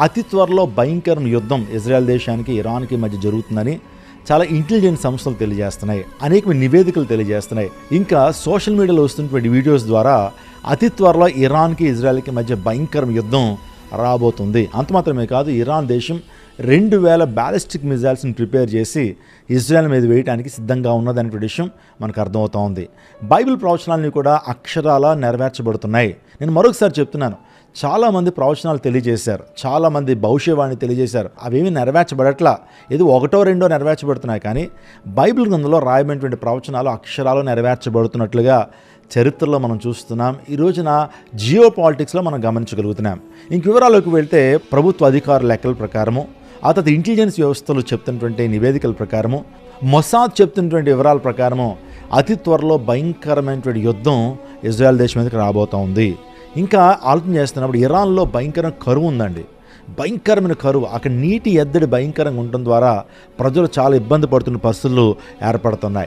అతి త్వరలో భయంకర యుద్ధం ఇజ్రాయెల్ దేశానికి ఇరాన్కి మధ్య జరుగుతుందని చాలా ఇంటెలిజెన్స్ సంస్థలు తెలియజేస్తున్నాయి. అనేక నివేదికలు తెలియజేస్తున్నాయి. ఇంకా సోషల్ మీడియాలో వస్తున్నటువంటి వీడియోస్ ద్వారా అతి త్వరలో ఇరాన్కి ఇజ్రాయెల్కి మధ్య భయంకర యుద్ధం రాబోతుంది. అంత మాత్రమే కాదు, ఇరాన్ దేశం 2000 బ్యాలిస్టిక్ మిజైల్స్ని ప్రిపేర్ చేసి ఇజ్రాయెల్ మీద వేయడానికి సిద్ధంగా ఉన్నదనే విషయం మనకు అర్థమవుతూ ఉంది. బైబిల్ ప్రవచనాలని కూడా అక్షరాల నెరవేర్చబడుతున్నాయి. నేను మరొకసారి చెప్తున్నాను, చాలామంది ప్రవచనాలు తెలియజేశారు, చాలామంది భవిష్యవాణి తెలియజేశారు. అవేమీ నెరవేర్చబడట్లా, ఏదో ఒకటో రెండో నెరవేర్చబడుతున్నాయి. కానీ బైబిల్ గ్రంథంలో రాయబడినటువంటి ప్రవచనాలు అక్షరాలు నెరవేర్చబడుతున్నట్లుగా చరిత్రలో మనం చూస్తున్నాం. ఈ రోజున జియో పాలిటిక్స్లో మనం గమనించగలుగుతున్నాం. ఇంక వివరాల్లోకి వెళ్తే, ప్రభుత్వ అధికారుల లెక్కల ప్రకారము, ఆ తర్వాత ఇంటెలిజెన్స్ వ్యవస్థలు చెప్తున్నటువంటి నివేదికల ప్రకారము, మొసాద్ చెప్తున్నటువంటి వివరాల ప్రకారము అతి త్వరలో భయంకరమైనటువంటి యుద్ధం ఇజ్రాయెల్ దేశం మీదకి రాబోతూ ఉంది. ఇంకా ఆలోచన చేస్తున్నప్పుడు ఇరాన్లో భయంకరమైన కరువు ఉందండి. భయంకరమైన కరువు, అక్కడ నీటి ఎద్దడి భయంకరంగా ఉండటం ద్వారా ప్రజలు చాలా ఇబ్బంది పడుతున్న పరిస్థితులు ఏర్పడుతున్నాయి.